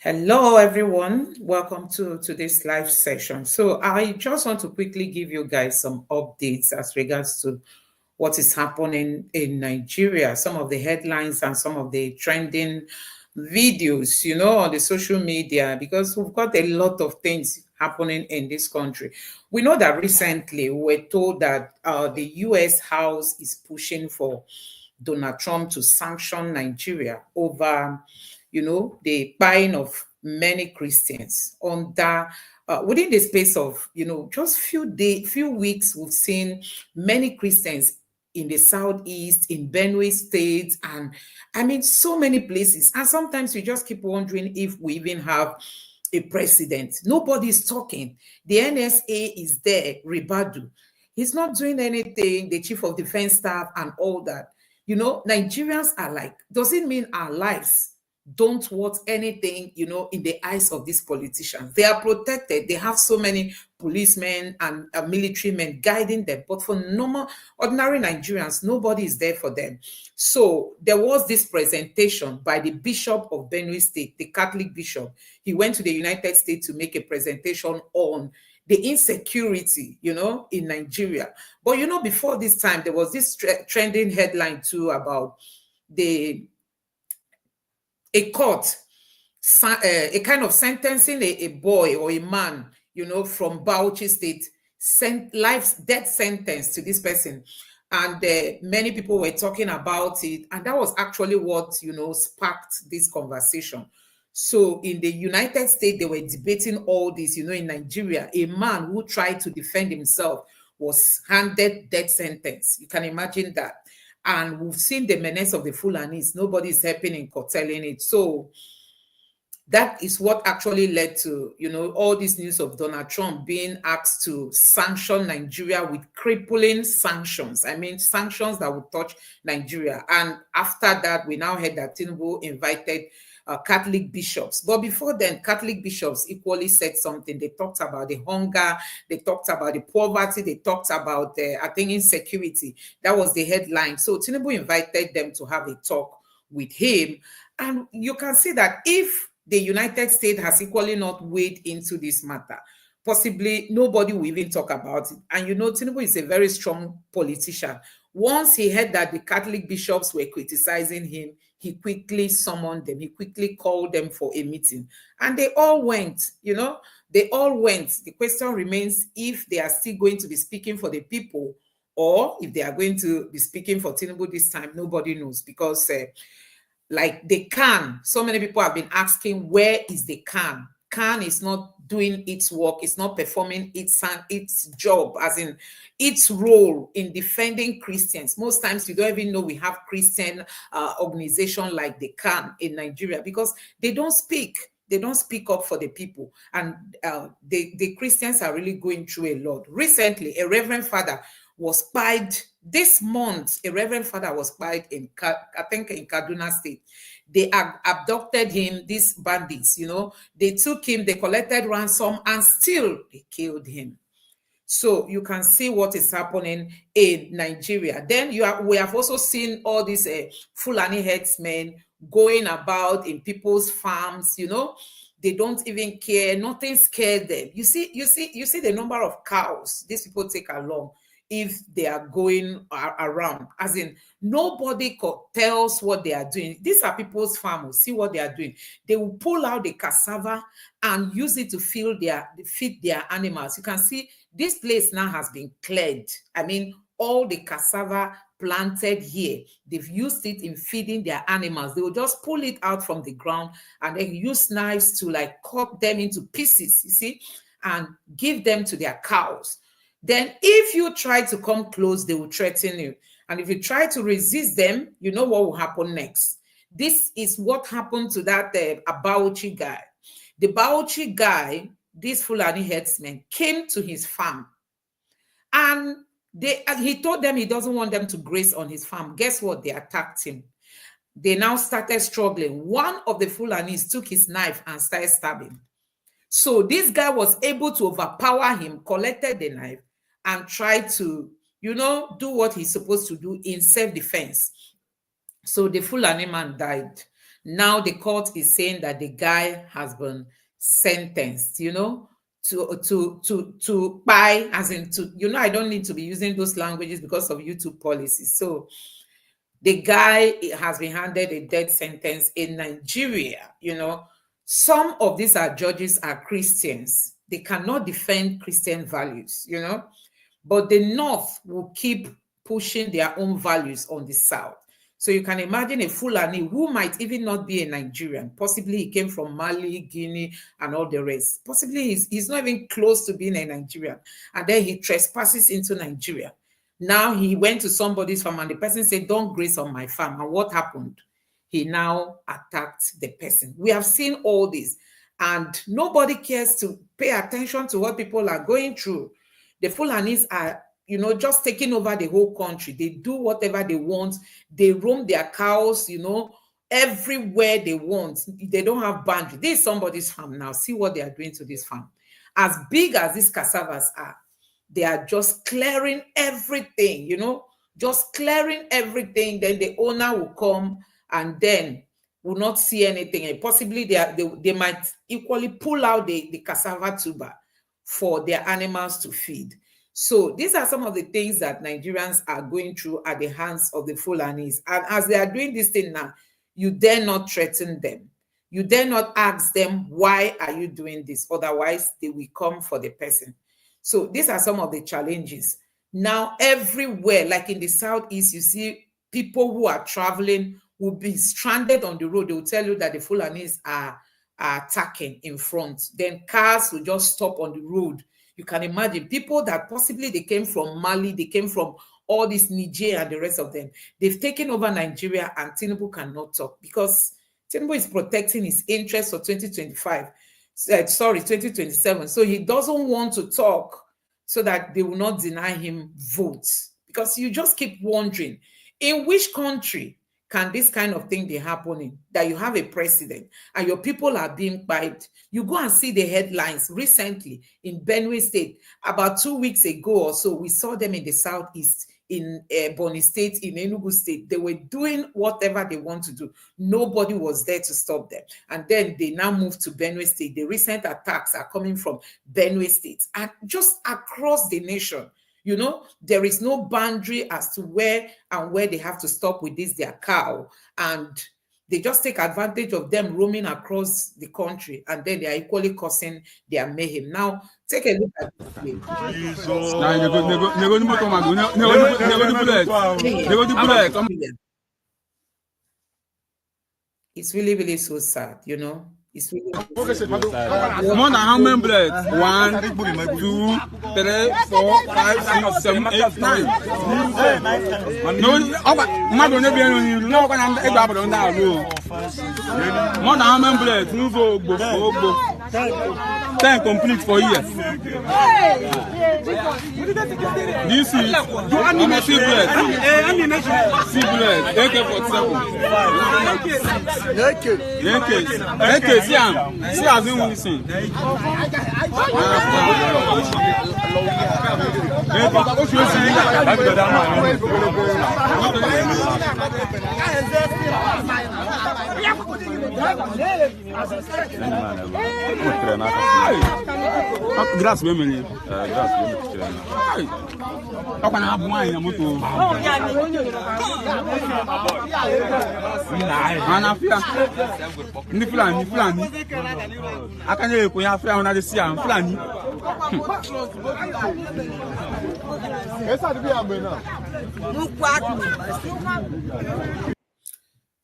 Hello, everyone. Welcome to this live session. So I just want to quickly give you guys some updates as regards to what is happening in Nigeria, some of the headlines and some of the trending videos, on the social media, because we've got a lot of things happening in this country. We know that recently we were told that the US House is pushing for Donald Trump to sanction Nigeria over, the buying of many Christians under within the space of, just few weeks. We've seen many Christians in the southeast, in Benue State, and I mean so many places. And sometimes you just keep wondering if we even have a president. Nobody's talking. The NSA is there, Ribadu. He's not doing anything, the chief of defense staff and all that. Nigerians are like, does it mean our lives don't want anything, in the eyes of these politicians? They are protected. They have so many policemen and military men guiding them. But for normal, ordinary Nigerians, nobody is there for them. So there was this presentation by the Bishop of Benue State, the Catholic bishop. He went to the United States to make a presentation on the insecurity, in Nigeria. But, before this time, there was this trending headline too about a court, a kind of sentencing a boy or a man, from Bauchi State, death sentence to this person. And many people were talking about it. And that was actually what, sparked this conversation. So in the United States, they were debating all this. In Nigeria, a man who tried to defend himself was handed death sentence. You can imagine that. And we've seen the menace of the Fulanis. Nobody's helping in curtailing it. So that is what actually led to, all this news of Donald Trump being asked to sanction Nigeria with crippling sanctions. I mean, sanctions that would touch Nigeria. And after that, we now heard that Tinubu invited Catholic bishops. But before then, Catholic bishops equally said something. They talked about the hunger, they talked about the poverty, they talked about, I think, insecurity. That was the headline. So Tinubu invited them to have a talk with him. And you can see that if the United States has equally not weighed into this matter, possibly nobody will even talk about it. And Tinubu is a very strong politician. Once he heard that the Catholic bishops were criticizing him, he quickly summoned them. He quickly called them for a meeting. And they all went, they all went. The question remains if they are still going to be speaking for the people or if they are going to be speaking for Tinubu this time. Nobody knows, because like the CAN, so many people have been asking, where is the CAN? CAN is not doing its work, it's not performing its job, as in its role in defending Christians. Most times you don't even know we have Christian organization like the CAN in Nigeria, because they don't speak up for the people. And the Christians are really going through a lot. Recently, a reverend father was spied this month. A reverend father was spied in Kaduna State. They abducted him, these bandits, they took him, they collected ransom, and still they killed him. So you can see what is happening in Nigeria. Then we have also seen all these Fulani herdsmen going about in people's farms, they don't even care, nothing scared them. You see the number of cows these people take along if they are going around, as in nobody tells what they are doing. These are people's farmers. See what they are doing. They will pull out the cassava and use it to feed their animals. You can see this place now has been cleared. I mean, all the cassava planted here, they've used it in feeding their animals. They will just pull it out from the ground and then use knives to like cut them into pieces, you see, and give them to their cows. Then if you try to come close, they will threaten you. And if you try to resist them, you know what will happen next. This is what happened to that Bauchi guy. The Bauchi guy, this Fulani herdsman, came to his farm. And he told them he doesn't want them to graze on his farm. Guess what? They attacked him. They now started struggling. One of the Fulanis took his knife and started stabbing. So this guy was able to overpower him, collected the knife, and tried to, do what he's supposed to do in self-defense. So the Fulani man died. Now the court is saying that the guy has been sentenced, to buy, as in to, I don't need to be using those languages because of YouTube policies. So the guy has been handed a death sentence in Nigeria. Some of these judges are Christians. They cannot defend Christian values, but the North will keep pushing their own values on the South. So you can imagine a Fulani who might even not be a Nigerian. Possibly he came from Mali, Guinea, and all the rest. Possibly he's not even close to being a Nigerian. And then he trespasses into Nigeria. Now he went to somebody's farm and the person said, don't graze on my farm. And what happened? He now attacked the person. We have seen all this. And nobody cares to pay attention to what people are going through. The Fulanis are just taking over the whole country. They do whatever they want. They roam their cows, everywhere they want. They don't have boundaries. This is somebody's farm now. See what they are doing to this farm. As big as these cassavas are, they are just clearing everything, just clearing everything. Then the owner will come and then will not see anything. And possibly they might equally pull out the cassava tuber for their animals to feed. So these are some of the things that Nigerians are going through at the hands of the Fulanis. And as they are doing this thing now, you dare not threaten them. You dare not ask them, why are you doing this? Otherwise, they will come for the person. So these are some of the challenges. Now, everywhere, like in the Southeast, you see people who are traveling will be stranded on the road. They will tell you that the Fulanis are attacking in front. Then cars will just stop on the road. You can imagine people that possibly they came from Mali, they came from all this Niger and the rest of them. They've taken over Nigeria and Tinubu cannot talk because Tinubu is protecting his interests for 2027. So he doesn't want to talk so that they will not deny him votes. Because you just keep wondering, in which country can this kind of thing be happening, that you have a president and your people are being piped? You go and see the headlines recently in Benue State. About 2 weeks ago or so, we saw them in the Southeast, in Bonny State, in Enugu State. They were doing whatever they want to do. Nobody was there to stop them. And then they now moved to Benue State. The recent attacks are coming from Benue State and just across the nation. There is no boundary as to where they have to stop with this, their cow. And they just take advantage of them roaming across the country. And then they are equally causing their mayhem. Now, take a look at this. It's really, really so sad, It's really more than how many blades? 1, 2, 3, 4, 5, 6, 7, 8, 9. No, more than how many blades? Move over. 10 complete for years. This is I'm a C-blade. AK-47. AK, see as in Wilson. Graças a Deus,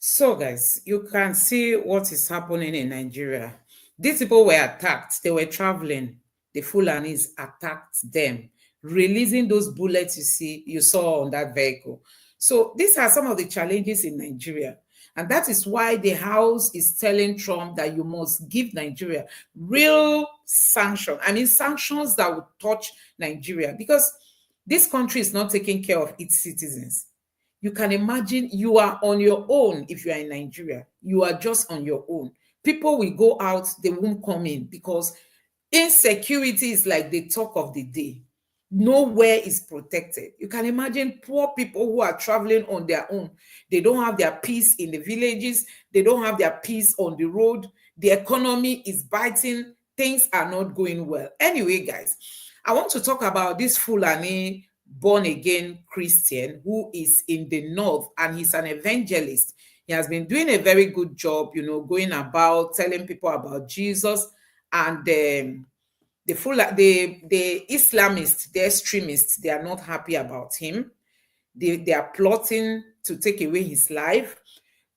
So guys, you can see what is happening in Nigeria. These people were attacked. They were traveling. The Fulanis attacked them, releasing those bullets you saw on that vehicle. So these are some of the challenges in Nigeria. And that is why the House is telling Trump that you must give Nigeria real sanction. I mean, sanctions that would touch Nigeria, because this country is not taking care of its citizens. You can imagine you are on your own. If you are in Nigeria, you are just on your own. People will go out, they won't come in, because insecurity is like the talk of the day. Nowhere is protected. You can imagine poor people who are traveling on their own. They don't have their peace in the villages. They don't have their peace on the road. The economy is biting. Things are not going well. Anyway, guys, I want to talk about this Fulani born-again Christian who is in the north, and he's an evangelist. He has been doing a very good job, going about telling people about Jesus. And the Islamists, the extremists, they are not happy about him. They are plotting to take away his life.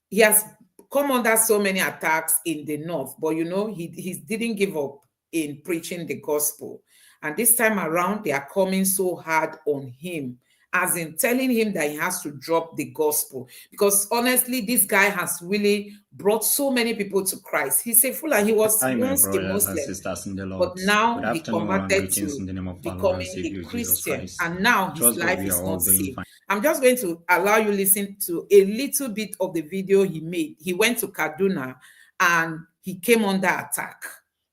He has come under so many attacks in the north, but he didn't give up in preaching the gospel. And this time around, they are coming so hard on him, as in telling him that he has to drop the gospel. Because honestly, this guy has really brought so many people to Christ. He's a fool, and he was once a Muslim, but now he converted to becoming a Christian, and now his life is not safe. I'm just going to allow you listen to a little bit of the video he made. He went to Kaduna and he came under attack.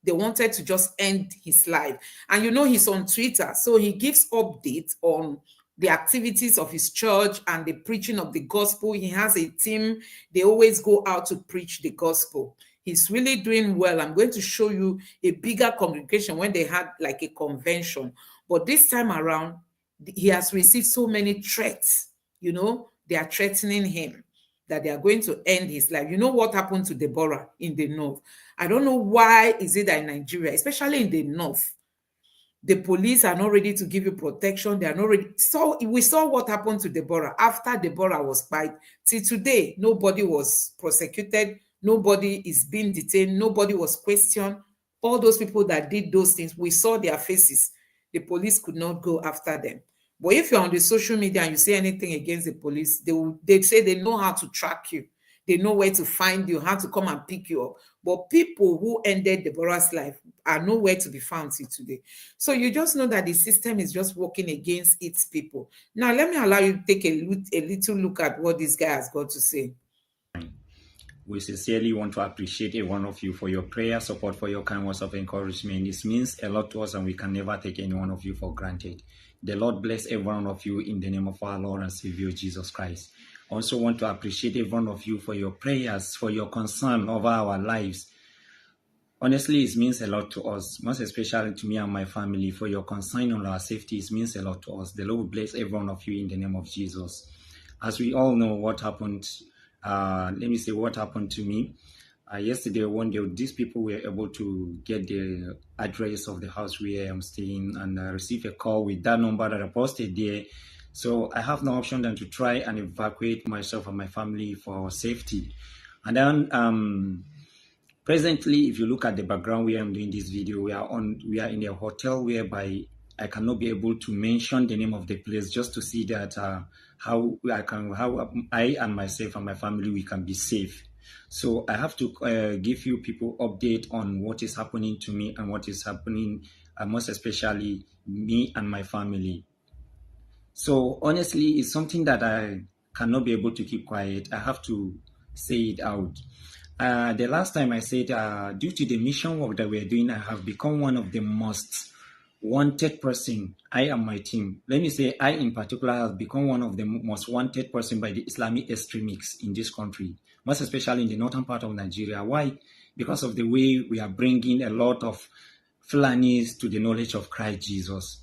They wanted to just end his life. And he's on Twitter, so he gives updates on the activities of his church and the preaching of the gospel. He has a team. They always go out to preach the gospel. He's really doing well. I'm going to show you a bigger congregation when they had like a convention. But this time around, he has received so many threats. They are threatening him that they are going to end his life. You know what happened to Deborah in the north? I don't know why is it that in Nigeria, especially in the north, the police are not ready to give you protection. They are not ready. So we saw what happened to Deborah. After Deborah was fired, till today, nobody was prosecuted. Nobody is being detained. Nobody was questioned. All those people that did those things, we saw their faces. The police could not go after them. But if you're on the social media and you say anything against the police, they say they know how to track you. They know where to find you, how to come and pick you up. But people who ended Deborah's life are nowhere to be found till today. So you just know that the system is just working against its people. Now, let me allow you to take a little look at what this guy has got to say. We sincerely want to appreciate every one of you for your prayer, support, for your kind words of encouragement. This means a lot to us, and we can never take any one of you for granted. The Lord bless every one of you in the name of our Lord and Savior Jesus Christ. I also want to appreciate every one of you for your prayers, for your concern over our lives. Honestly, it means a lot to us, most especially to me and my family. For your concern on our safety, it means a lot to us. The Lord will bless every one of you in the name of Jesus. As we all know what happened, what happened to me. Yesterday, one day, these people were able to get the address of the house where I'm staying and receive a call with that number that I posted there. So I have no option than to try and evacuate myself and my family for safety. And then presently, if you look at the background where I'm doing this video, we are in a hotel whereby I cannot be able to mention the name of the place, just to see that how I and myself and my family, we can be safe. So I have to give you people update on what is happening to me and what is happening, most especially me and my family. So honestly, it's something that I cannot be able to keep quiet. I have to say it out. The last time I said, due to the mission work that we're doing, I have become one of the most wanted person. I and my team. Let me say, I in particular have become one of the most wanted person by the Islamic extremists in this country, most especially in the northern part of Nigeria. Why? Because of the way we are bringing a lot of Fulanis to the knowledge of Christ Jesus.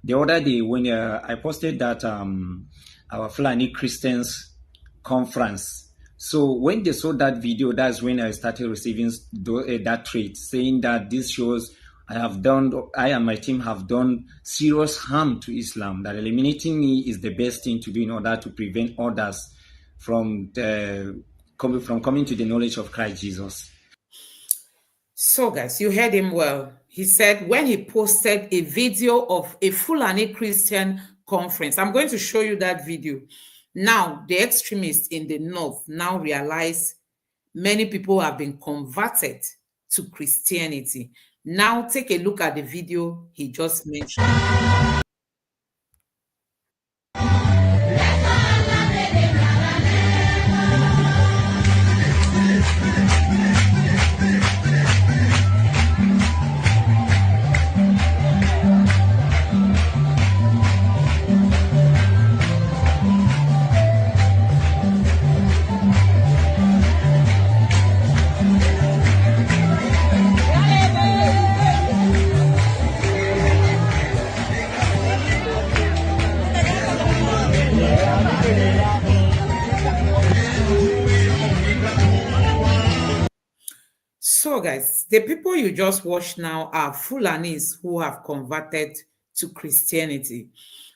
The other day, when I posted that our Fulani Christians conference, so when they saw that video, that's when I started receiving that threat, saying that this shows I and my team have done serious harm to Islam, that eliminating me is the best thing to do in order to prevent others from coming to the knowledge of Christ Jesus. So guys, you heard him well. He said when he posted a video of a Fulani Christian conference, I'm going to show you that video. Now, the extremists in the north now realize many people have been converted to Christianity. Now, take a look at the video he just mentioned. So, guys, the people you just watched now are Fulanis who have converted to Christianity.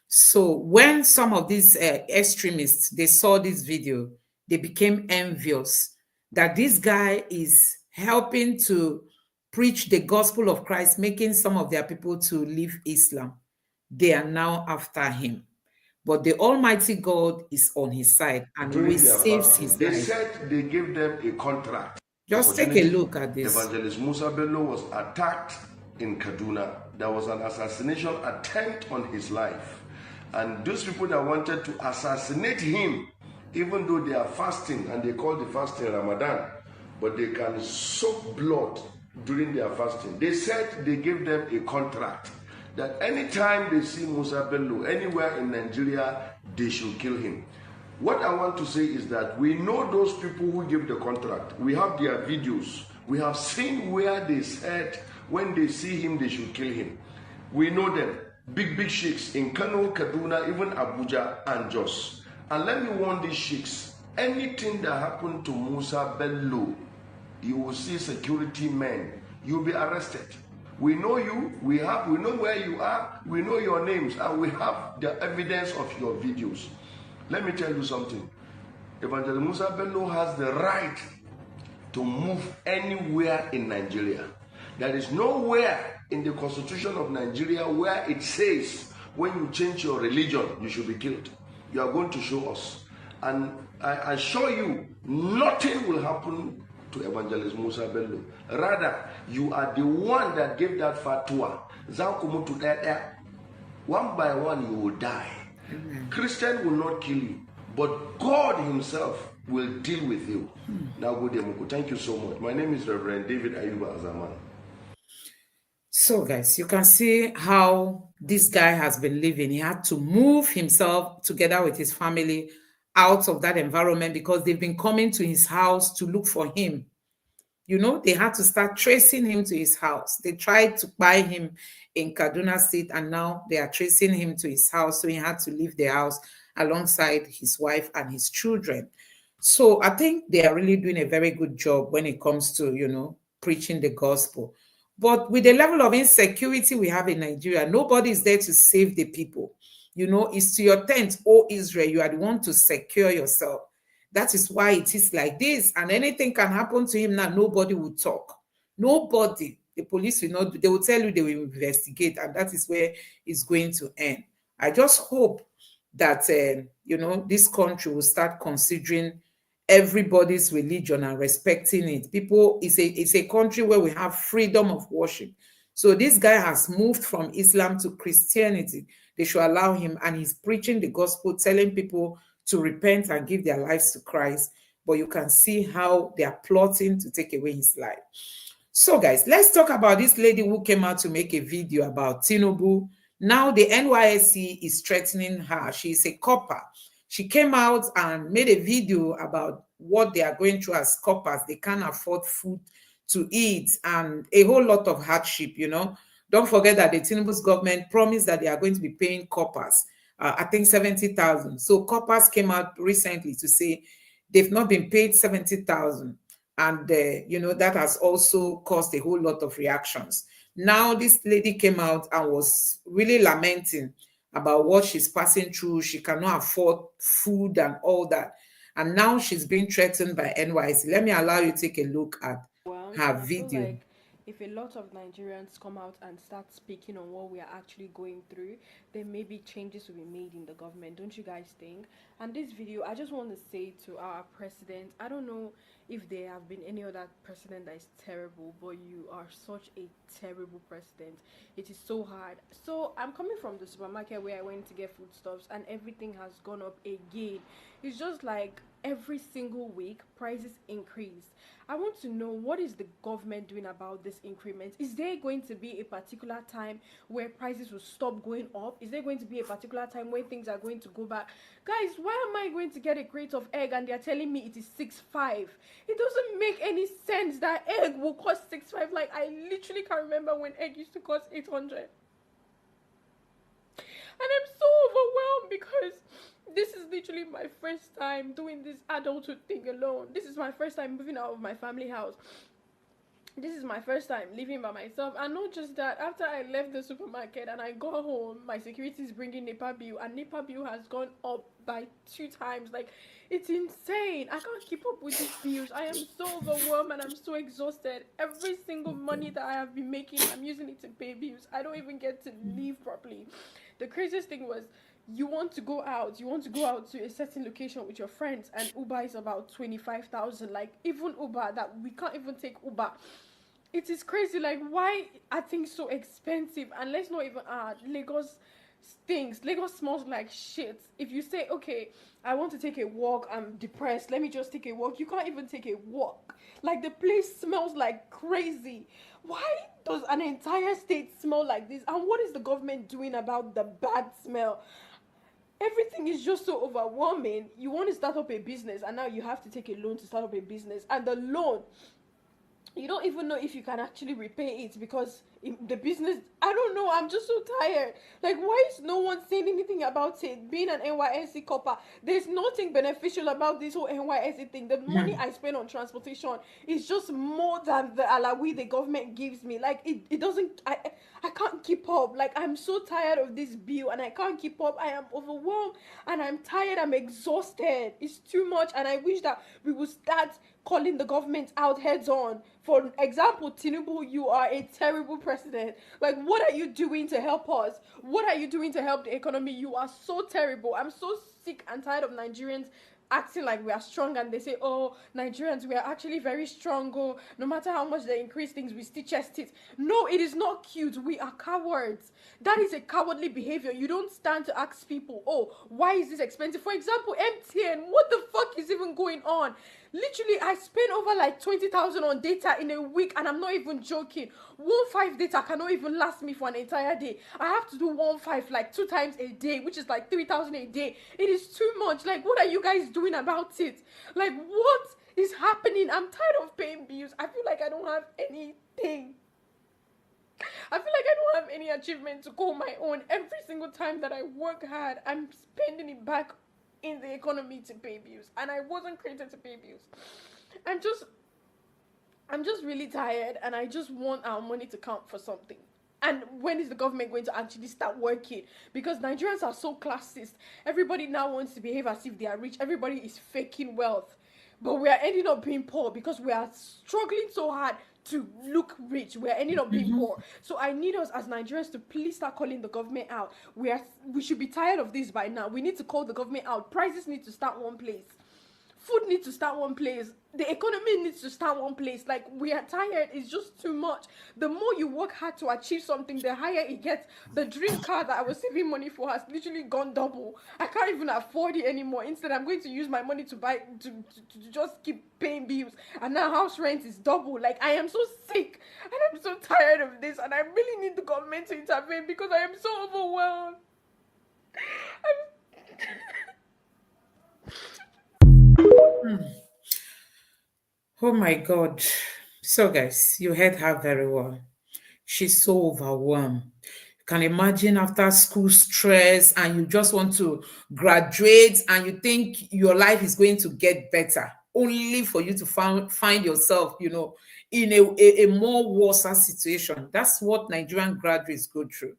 So, when some of these extremists they saw this video, they became envious that this guy is helping to preach the gospel of Christ, making some of their people to leave Islam. They are now after him. But the Almighty God is on his side and will save his They life. said they gave them a contract. Just take a look at this. Evangelist Musa Bello was attacked in Kaduna. There was an assassination attempt on his life. And those people that wanted to assassinate him, even though they are fasting, and they call the fasting Ramadan, but they can soak blood during their fasting. They said they gave them a contract that anytime they see Musa Bello anywhere in Nigeria, they should kill him. What I want to say is that we know those people who give the contract. We have their videos. We have seen where they said when they see him, they should kill him. We know them. Big sheikhs in Kanu, Kaduna, even Abuja and Jos. And let me warn these sheikhs, anything that happened to Musa Bello, you will see security men. You'll be arrested. We know you, we know where you are, we know your names, and we have the evidence of your videos. Let me tell you something. Evangelist Musa Bello has the right to move anywhere in Nigeria. There is nowhere in the Constitution of Nigeria where it says when you change your religion, you should be killed. You are going to show us. And I assure you, nothing will happen to Evangelist Musa Bello. Rather, you are the one that gave that fatwa. One by one, you will die. Christian will not kill you, but God himself will deal with you. Now, Godemuku, thank you so much. My name is Reverend David Ayuba Azaman. So, guys, you can see how this guy has been living. He had to move himself together with his family out of that environment because they've been coming to his house to look for him. You know, they had to start tracing him to his house. They tried to buy him in Kaduna State, and now they are tracing him to his house. So he had to leave the house alongside his wife and his children. So I think they are really doing a very good job when it comes to, you know, preaching the gospel. But with the level of insecurity we have in Nigeria, nobody is there to save the people. You know, it's to your tent, oh Israel, you are the one to secure yourself. That is why it is like this. And anything can happen to him now. Nobody will talk. Nobody. The police will not. They will tell you they will investigate. And that is where it's going to end. I just hope that, you know, this country will start considering everybody's religion and respecting it. People, it's a country where we have freedom of worship. So this guy has moved from Islam to Christianity. They should allow him. And he's preaching the gospel, telling people to repent and give their lives to Christ. But you can see how they are plotting to take away his life. So, guys, let's talk about this lady who came out to make a video about Tinubu. Now the NYSC is threatening her. She's a copper. She came out and made a video about what they are going through as coppers. They can't afford food to eat and a whole lot of hardship, you know. Don't forget that the Tinubu's government promised that they are going to be paying coppers, I think 70,000. So coppers came out recently to say they've not been paid 70,000. And, you know, that has also caused a whole lot of reactions. Now this lady came out and was really lamenting about what she's passing through. She cannot afford food and all that. And now she's being threatened by NYSC. Let me allow you to take a look at her video. Like if a lot of Nigerians come out and start speaking on what we are actually going through, then maybe changes will be made in the government. Don't you guys think? And this video, I just want to say to our president, I don't know if there have been any other president that is terrible, but you are such a terrible president. It is so hard. So I'm coming from the supermarket where I went to get foodstuffs and everything has gone up again. It's just like every single week prices increase. I want to know, what is the government doing about this increment? Is there going to be a particular time where prices will stop going up? Is there going to be a particular time when things are going to go back? Guys, why am I going to get a crate of egg and they're telling me it is 6.5? It doesn't make any sense that egg will cost 6.5. Like, I literally can't remember when egg used to cost 800. And I'm so overwhelmed because this is literally my first time doing this adulthood thing alone. This is my first time moving out of my family house. This is my first time living by myself, and not just that, after I left the supermarket and I got home, my security is bringing NEPA bill, and NEPA bill has gone up by 2 times. Like, it's insane. I can't keep up with these bills. I am so overwhelmed and I'm so exhausted. Every single money that I have been making, I'm using it to pay bills. I don't even get to live properly. The craziest thing was, you want to go out to a certain location with your friends, and Uber is about 25,000. Like, even Uber, that we can't even take Uber. It is crazy. Like, why are things so expensive? And let's not even Lagos stinks. Lagos smells like shit. If you say, okay, I want to take a walk, I'm depressed, let me just take a walk, you can't even take a walk. Like, the place smells like crazy. Why does an entire state smell like this? And what is the government doing about the bad smell? Everything is just so overwhelming. You want to start up a business, and now you have to take a loan to start up a business, and the loan, you don't even know if you can actually repay it, because the business, I don't know, I'm just so tired. Like, why is no one saying anything about it? Being an NYSC copper, there's nothing beneficial about this whole NYSC thing. The money I spend on transportation is just more than the alawi the government gives me. Like, it doesn't, I can't keep up. Like, I'm so tired of this bill, and I can't keep up. I am overwhelmed, and I'm tired, I'm exhausted. It's too much, and I wish that we would start calling the government out heads on. For example, Tinubu, you are a terrible president. Like, what are you doing to help us? What are you doing to help the economy? You are so terrible. I'm so sick and tired of Nigerians acting like we are strong, and they say, oh, Nigerians, we are actually very strong. Oh, no matter how much they increase things, we still chest it. No, it is not cute. We are cowards. That is a cowardly behavior. You don't stand to ask people, oh, why is this expensive? For example, MTN, what the fuck is even going on? Literally, I spend over like 20,000 on data in a week, and I'm not even joking. 1.5 data cannot even last me for an entire day. I have to do 1.5 like 2 times a day, which is like 3,000 a day. It is too much. Like, what are you guys doing about it? Like, what is happening? I'm tired of paying bills. I feel like I don't have anything. I feel like I don't have any achievement to call my own. Every single time that I work hard, I'm spending it back in the economy to pay bills, and I wasn't created to pay bills. I'm just really tired, and I just want our money to count for something. And when is the government going to actually start working? Because Nigerians are so classist. Everybody now wants to behave as if they are rich. Everybody is faking wealth, but we are ending up being poor because we are struggling so hard to look rich. We're ending up being poor. So I need us as Nigerians to please start calling the government out. We should be tired of this by now. We need to call the government out. Prices need to start one place. Food needs to start one place. The economy needs to start one place. Like, we are tired. It's just too much. The more you work hard to achieve something, the higher it gets. The dream car that I was saving money for has literally gone double. I can't even afford it anymore. Instead, I'm going to use my money to buy, to just keep paying bills. And now house rent is double. Like, I am so sick, and I'm so tired of this, and I really need the government to intervene because I am so overwhelmed. Oh my God. So guys, you heard her very well. She's so overwhelmed. You can imagine after school stress, and you just want to graduate, and you think your life is going to get better, only for you to find yourself, in a more worse situation. That's what Nigerian graduates go through.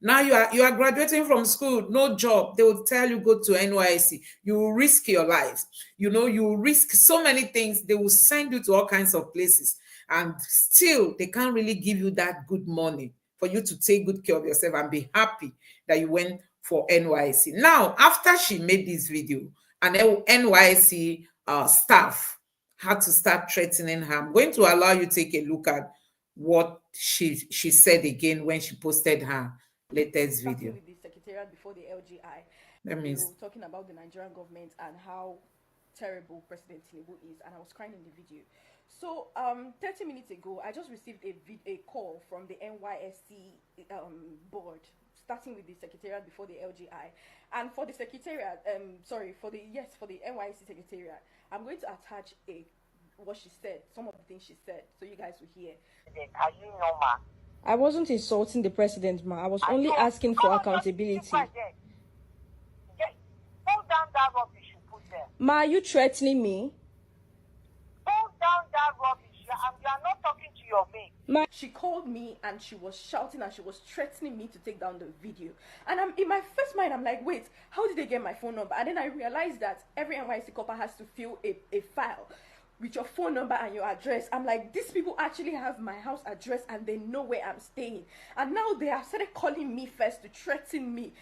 Now you are graduating from school, no job. They will tell you go to NYSC. You will risk your life. You will risk so many things. They will send you to all kinds of places, and still they can't really give you that good money for you to take good care of yourself and be happy that you went for NYSC. Now, after she made this video, an NYSC staff had to start threatening her. I'm going to allow you to take a look at what she said again when she posted her latest video. With the secretariat before the LGI, That means talking about the Nigerian government and how terrible President Tinubu is, and I was crying in the video. So 30 minutes ago, I just received a call from the NYSC board, starting with the secretariat before the LGI, and for the secretariat, for the NYSC secretariat, I'm going to attach what she said, some of the things she said, so you guys will hear. Are you normal? I wasn't insulting the president, ma. I was only asking for accountability. Hold down that rubbish you put there. Ma, are you threatening me? Hold down that rubbish. You are not talking to your She called me and she was shouting and she was threatening me to take down the video. And I'm in my first mind, I'm like, wait, how did they get my phone number? And then I realized that every NYSC copper has to fill a file with your phone number and your address. I'm like, these people actually have my house address and they know where I'm staying. And now they have started calling me first to threaten me.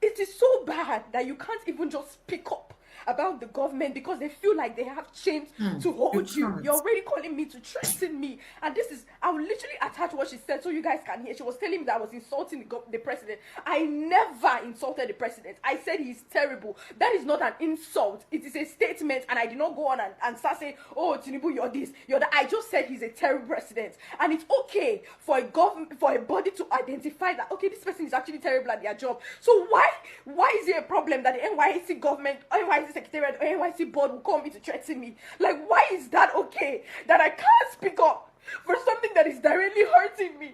It is so bad that you can't even just speak up about the government because they feel like they have chains to hold you. You're already calling me to threaten me. And this is, I will literally attach what she said so you guys can hear. She was telling me that I was insulting the president. I never insulted the president. I said he's terrible. That is not an insult. It is a statement, and I did not go on and start saying, oh, Tinubu, you're this, you're that. I just said he's a terrible president. And it's okay for a government, for a body to identify that, okay, this person is actually terrible at their job. So why is it a problem that the NYSC government, NYSC secretariat, or NYSC board will call me to threaten me? Like, why is that okay? That I can't speak up for something that is directly hurting me?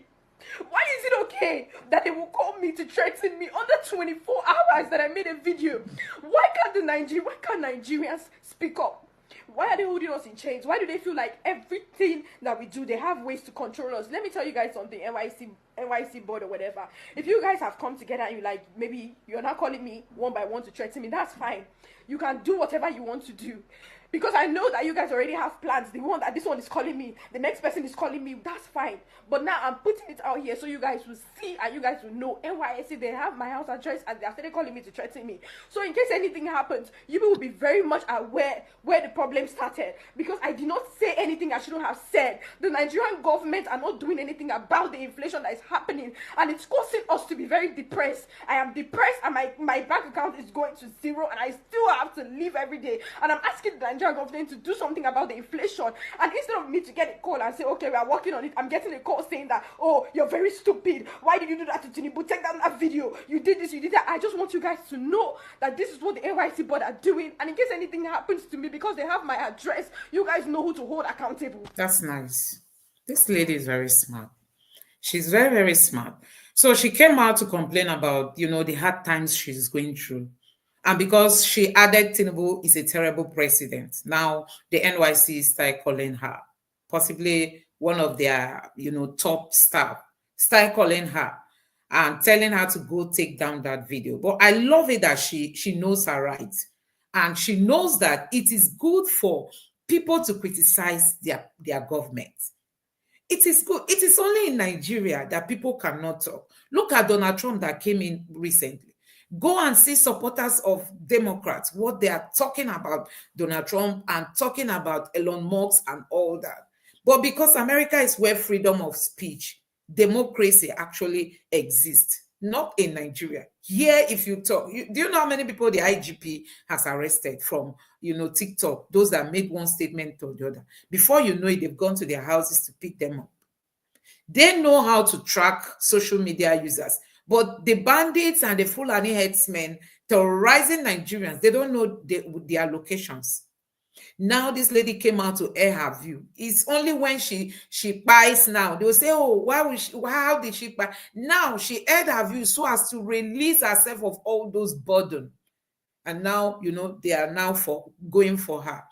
Why is it okay that they will call me to threaten me under 24 hours that I made a video? Why can't Nigerians speak up? Why are they holding us in chains? Why do they feel like everything that we do, they have ways to control us? Let me tell you guys something, NYSC board or whatever. If you guys have come together and you like, maybe you're not calling me one by one to threaten me, that's fine. You can do whatever you want to do. Because I know that you guys already have plans. The one that this one is calling me, the next person is calling me, that's fine. But now I'm putting it out here so you guys will see and you guys will know. NYSC, they have my house address and they are started calling me to threaten me. So in case anything happens, you will be very much aware where the problem started. Because I did not say anything I shouldn't have said. The Nigerian government are not doing anything about the inflation that is happening. And it's causing us to be very depressed. I am depressed and my bank account is going to zero and I still have to live every day. And I'm asking the Nigerian government to do something about the inflation. And instead of me to get a call and say, okay, we are working on it, I'm getting a call saying that, oh, you're very stupid. Why did you do that to Tinubu? Take down that video. You did this, you did that. I just want you guys to know that this is what the NYSC board are doing. And in case anything happens to me, because they have my address, you guys know who to hold accountable. That's nice. This lady is very smart. She's very, very smart. So she came out to complain about, the hard times she's going through. And because she added Tinubu is a terrible president, now the NYC started calling her, possibly one of their, top staff, started calling her and telling her to go take down that video. But I love it that she knows her rights. And she knows that it is good for people to criticize their government. It is good. It is only in Nigeria that people cannot talk. Look at Donald Trump that came in recently. Go and see supporters of Democrats, what they are talking about Donald Trump and talking about Elon Musk and all that. But because America is where freedom of speech, democracy actually exists, not in Nigeria. Here, if you talk, do you know how many people the IGP has arrested from, TikTok, those that made one statement or the other? Before you know it, they've gone to their houses to pick them up. They know how to track social media users. But the bandits and the Fulani herdsmen terrorizing Nigerians, they don't know their locations. Now this lady came out to air her view. It's only when she buys now. They'll say, oh, how did she buy? Now she aired her view so as to release herself of all those burden. And now, they are now going for her.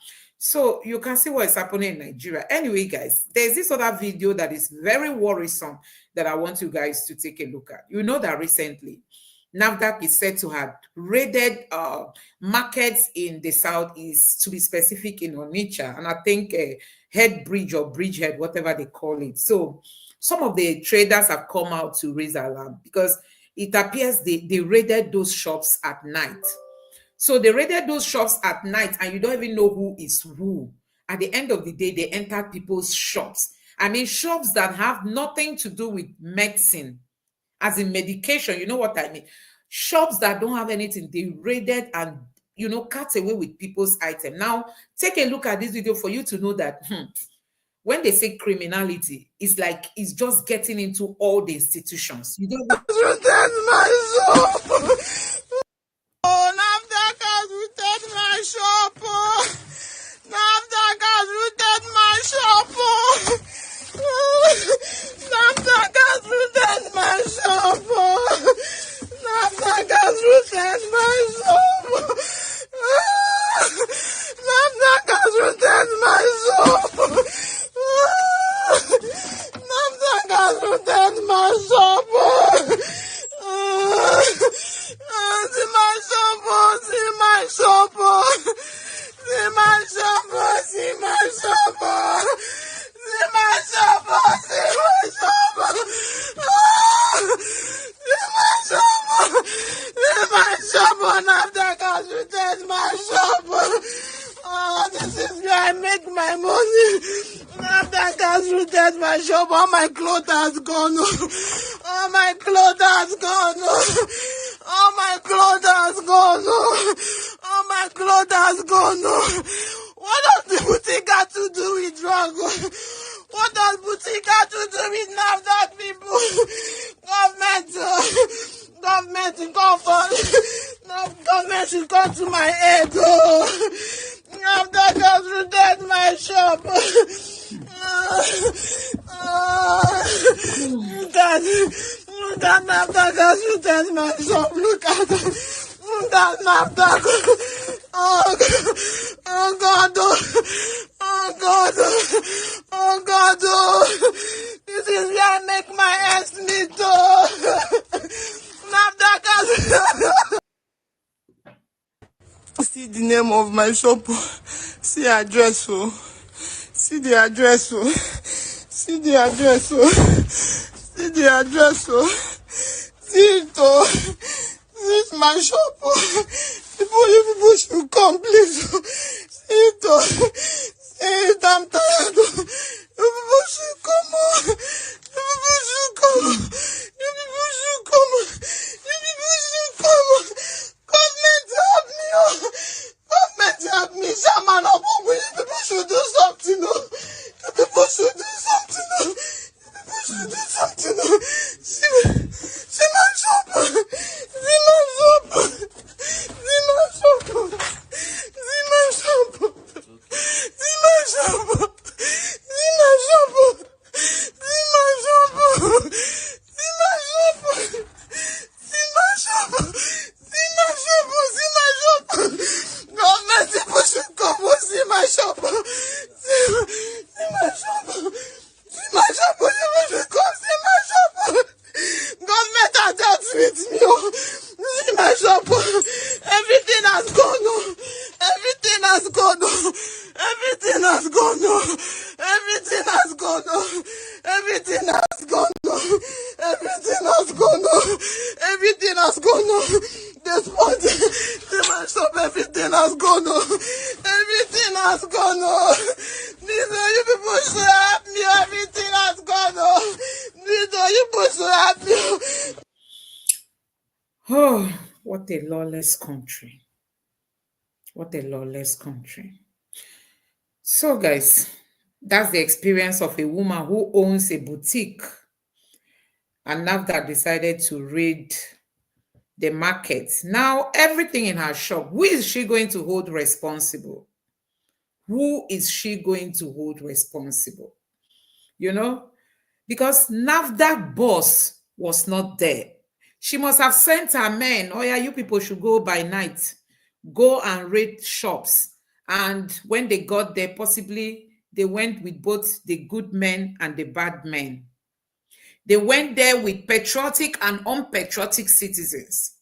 So you can see what is happening in Nigeria. Anyway, guys, there's this other video that is very worrisome that I want you guys to take a look at. You know that recently, NAFDAC is said to have raided markets in the southeast, to be specific, in Onitsha, and I think Head Bridge or Bridgehead, whatever they call it. So some of the traders have come out to raise alarm because it appears they raided those shops at night. So they raided those shops at night and you don't even know who is who. At the end of the day, they entered people's shops. I mean, shops that have nothing to do with medicine, as in medication, you know what I mean? Shops that don't have anything, they raided and, cut away with people's items. Now, take a look at this video for you to know that when they say criminality, it's just getting into all the institutions. You don't Oh, NAFDAC has looted my shop. Oh. NAFDAC has looted my shop. Oh. NAFDAC has looted my shop. Oh. NAFDAC has looted my shop. Oh. NAFDAC has looted my shop. Oh. NAFDAC has looted my shop. See my shop. See my shop. See my shop. See my shop. See my shop. See my shop. See my shop. See my shop. NAFDAC has looted my shop. Oh, this is where I make my money. NAFDAC has looted my shop. All my clothes has gone. All my clothes has gone. All my clothes has gone. All my clothes has gone. What does the boutique have to do with drug? What does boutique have to do with NAFDAC people? Government should come for. Government should come to my aid. NAFDAC has looted my shop. Look at NAFDAC has looted my shop. Look at NAFDAC. Oh God. Oh God. Oh God. This is where I make my ends meet. NAFDAC has. See the name of my shop. See address. See the address. See the address. See the address. See it. This is my shop. You people should come, please. See it. See it. I'm tired. You people should come. You people should come. You people should come. You people should come. Government help me. Government help me. Shaman of Ogun. You people should do something. You people should do something. You people should do something. See my shop. See my shop. See my shop. See my shop. See my shop. See my shop. See my shop. See my shop. See my shop. See my shop. See my shop. Government people should come. See my shop. See my shop. See my shop. People should come. See my shop. Government has dealt with me. See my shop. Everything has gone. Everything has gone. Everything has gone. Everything has gone. Everything has gone. Everything has gone. Everything has gone. This one, see my shop. Everything has gone. Everything has gone. These are you people should help me. Everything has gone. These are you people should help me. Oh, what a lawless country. What a lawless country. So, guys, that's the experience of a woman who owns a boutique. And NAFDAC decided to raid the market. Now, everything in her shop, who is she going to hold responsible? Who is she going to hold responsible? You know, because NAFDAC boss was not there. She must have sent her men, oh yeah, you people should go by night, go and raid shops. And when they got there, possibly they went with both the good men and the bad men. They went there with patriotic and unpatriotic citizens.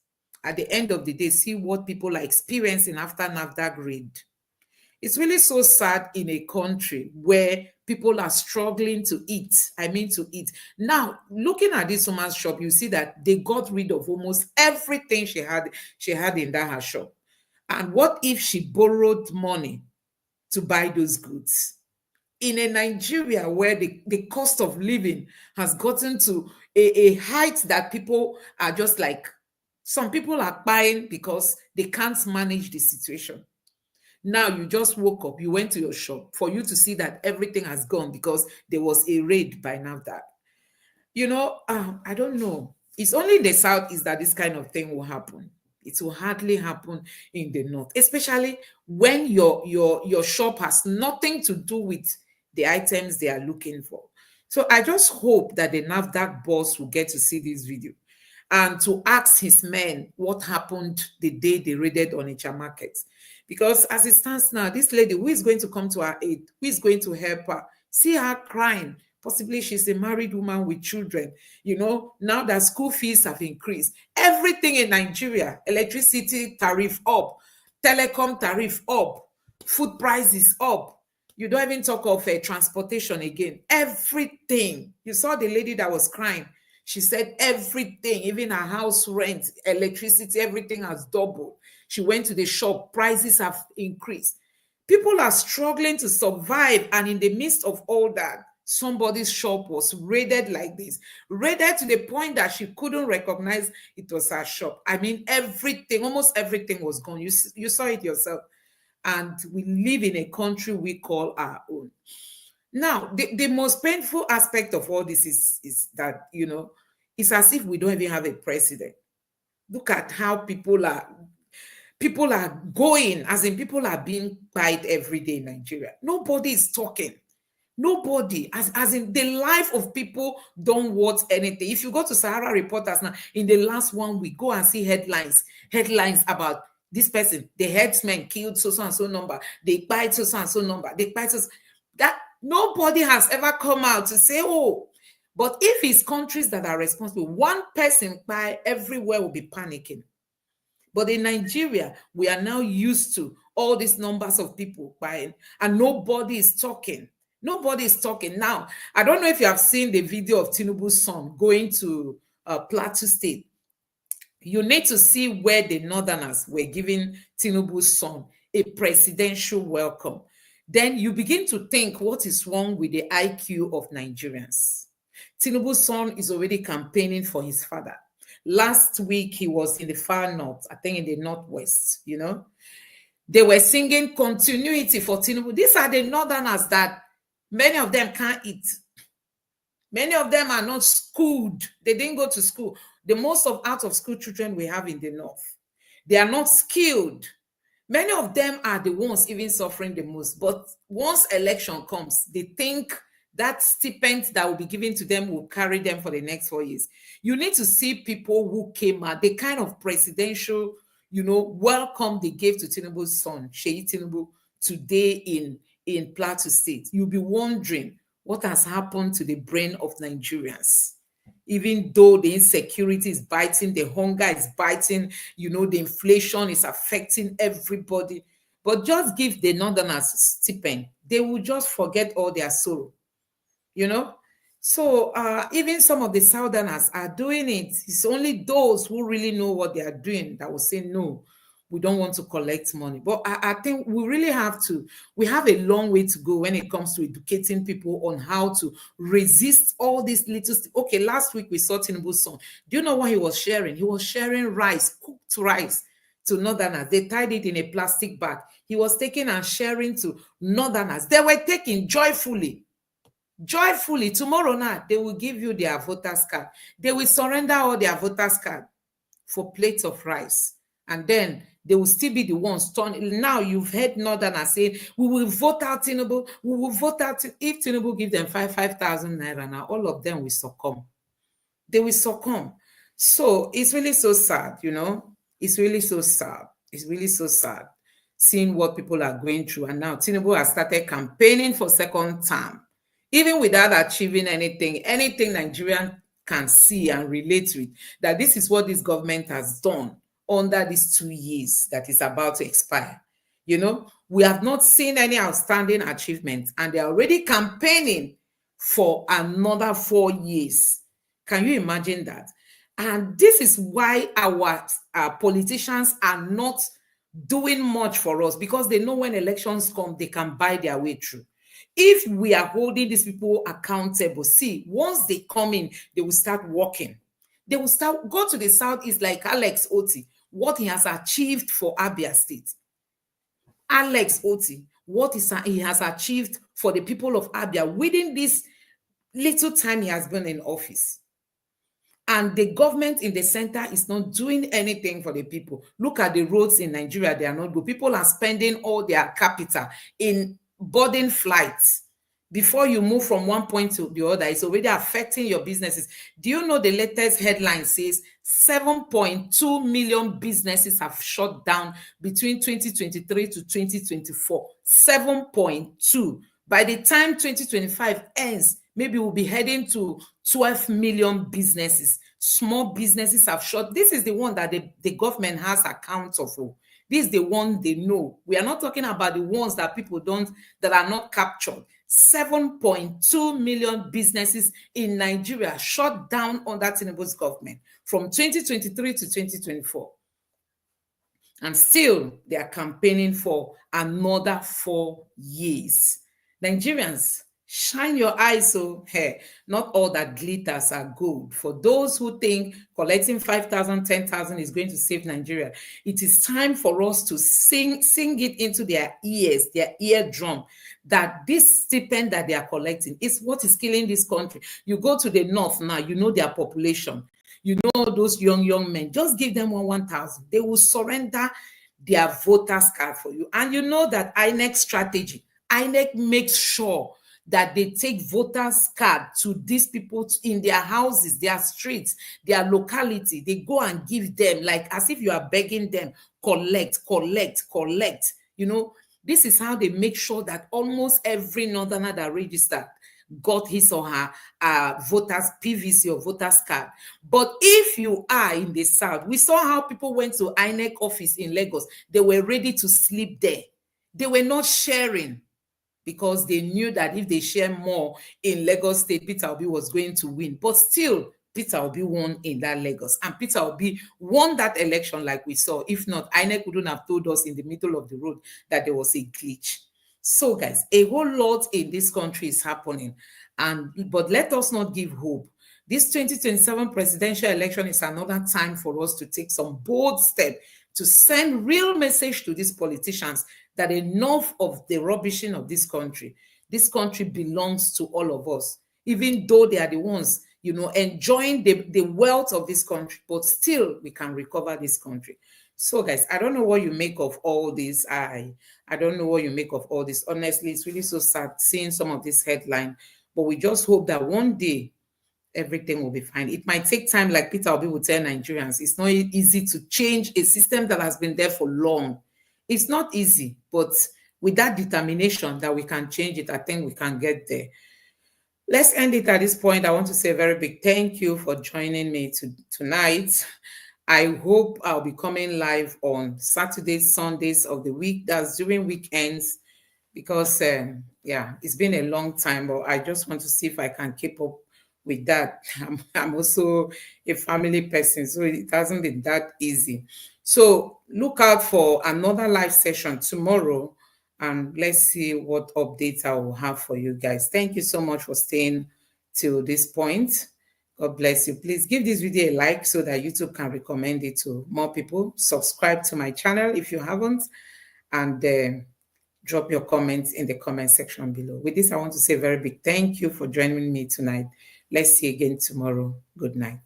At the end of the day, see what people are experiencing after NAFDAC raid. It's really so sad in a country where people are struggling to eat. I mean to eat. Now, looking at this woman's shop, you see that they got rid of almost everything she had in that her shop. And what if she borrowed money to buy those goods? In a Nigeria where the cost of living has gotten to a height that people are just like, some people are buying because they can't manage the situation. Now you just woke up, you went to your shop for you to see that everything has gone because there was a raid by NAFDAC. You know, I don't know. It's only in the South is that this kind of thing will happen. It will hardly happen in the North, especially when your shop has nothing to do with the items they are looking for. So I just hope that the NAFDAC boss will get to see this video and to ask his men what happened the day they raided Onitsha market. Because as it stands now, this lady, who is going to come to her aid, who is going to help her, see her crying, Possibly she's a married woman with children. You know, now that school fees have increased, everything in Nigeria, electricity tariff up, telecom tariff up, food prices up. You don't even talk of transportation again. Everything. You saw the lady that was crying. She said everything, even her house rent, electricity, everything has doubled. She went to the shop, prices have increased. People are struggling to survive, and in the midst of all that, somebody's shop was raided like this, raided to the point that she couldn't recognize it was her shop. I mean, everything, almost everything was gone. You saw it yourself. And we live in a country we call our own. Now, the most painful aspect of all this is that, you know, it's as if we don't even have a president. Look at how people are going, as in people are being quiet every day in Nigeria. Nobody is talking. Nobody, as in the life of people don't want anything. If you go to Sahara Reporters now, in the last 1 week, go and see headlines about this person, the herdsmen killed so and so number, they bite so and so number, they bite so. That nobody has ever come out to say, oh, but if it's countries that are responsible, one person by everywhere will be panicking. But in Nigeria, we are now used to all these numbers of people buying, and nobody is talking. Nobody is talking. Now, I don't know if you have seen the video of Tinubu's son going to Plateau State. You need to see where the Northerners were giving Tinubu's son a presidential welcome. Then you begin to think, what is wrong with the IQ of Nigerians? Tinubu's son is already campaigning for his father. Last week, he was in the far north, I think in the northwest, you know. They were singing continuity for Tinubu. These are the Northerners that many of them can't eat. Many of them are not schooled. They didn't go to school. The most of out-of-school children we have in the north, they are not skilled. Many of them are the ones even suffering the most. But once election comes, they think that stipend that will be given to them will carry them for the next 4 years. You need to see people who came out, the kind of presidential, you know, welcome they gave to Tinubu's son, Sheyi Tinubu, today in Plateau State. You'll be wondering what has happened to the brain of Nigerians. Even though the insecurity is biting, the hunger is biting, you know, the inflation is affecting everybody. But just give the Northerners stipend, they will just forget all their sorrow, you know. So even some of the Southerners are doing it. It's only those who really know what they are doing that will say, no, we don't want to collect money. But I think we really have to, we have a long way to go when it comes to educating people on how to resist all these little, okay, last week we saw Tinubu's son. Do you know what he was sharing? He was sharing rice, cooked rice to Northerners. They tied it in a plastic bag. He was taking and sharing to Northerners. They were taking joyfully. Joyfully. Tomorrow night, they will give you their voters card. They will surrender all their voters card for plates of rice. And then they will still be the ones turning. Now you've heard Northerners saying, we will vote out Tinubu. We will vote out. If Tinubu gives them 5,000 naira now, all of them will succumb. They will succumb. So it's really so sad, you know. It's really so sad. It's really so sad seeing what people are going through. And now Tinubu has started campaigning for second term, even without achieving anything Nigerian can see and relate with, that this is what this government has done under these 2 years that is about to expire. You know, we have not seen any outstanding achievements, and they're already campaigning for another 4 years. Can you imagine that? And this is why our politicians are not doing much for us, because they know when elections come, they can buy their way through. If we are holding these people accountable, see, once they come in, they will start working. They will start, go to the Southeast like Alex Oti, what he has achieved for Abia State. Alex Oti, what he has achieved for the people of Abia within this little time he has been in office. And the government in the center is not doing anything for the people. Look at the roads in Nigeria, they are not good. People are spending all their capital in boarding flights. Before you move from one point to the other, it's already affecting your businesses. Do you know the latest headline says 7.2 million businesses have shut down between 2023 to 2024? 7.2. By the time 2025 ends, maybe we'll be heading to 12 million businesses. Small businesses have shut. This is the one that the government has accounts of. This is the one they know. We are not talking about the ones that people don't, that are not captured. 7.2 million businesses in Nigeria shut down under Tinubu's government from 2023 to 2024. And still, they are campaigning for another 4 years. Nigerians, shine your eyes. So, hey, not all that glitters are gold. For those who think collecting 5,000, 10,000 is going to save Nigeria, it is time for us to sing it into their ears, their eardrum, that this stipend that they are collecting is what is killing this country. You go to the north now, you know their population. You know those young men, just give them 1,000. They will surrender their voters card for you. And you know that INEC strategy, INEC makes sure that they take voters card to these people in their houses, their streets, their locality. They go and give them, like as if you are begging them, collect. You know, this is how they make sure that almost every northerner that registered got his or her voters PVC or voters card. But if you are in the south, we saw how people went to INEC office in Lagos. They were ready to sleep there. They were not sharing because they knew that if they share more in Lagos State, Peter Obi was going to win. But still, Peter Obi won in that Lagos, and Peter Obi won that election like we saw. If not, INEC wouldn't have told us in the middle of the road that there was a glitch. So guys, a whole lot in this country is happening, but let us not give hope. This 2027 presidential election is another time for us to take some bold steps to send real message to these politicians that enough of the rubbishing of this country. This country belongs to all of us, even though they are the ones, you know, enjoying the wealth of this country, but still we can recover this country. So guys, I don't know what you make of all this. I don't know what you make of all this. Honestly, it's really so sad seeing some of this headline, but we just hope that one day everything will be fine. It might take time, like Peter Obi would tell Nigerians. It's not easy to change a system that has been there for long. It's not easy, but with that determination that we can change it, I think we can get there. Let's end it at this point. I want to say a very big thank you for joining me tonight. I hope I'll be coming live on Saturdays, Sundays of the week. That's during weekends, because yeah, it's been a long time, but I just want to see if I can keep up with that. I'm also a family person, so it hasn't been that easy. So look out for another live session tomorrow, and let's see what updates I will have for you guys. Thank you so much for staying till this point. God bless you. Please give this video a like so that YouTube can recommend it to more people. Subscribe to my channel if you haven't, and drop your comments in the comment section below. With this, I want to say a very big thank you for joining me tonight. Let's see you again tomorrow. Good night.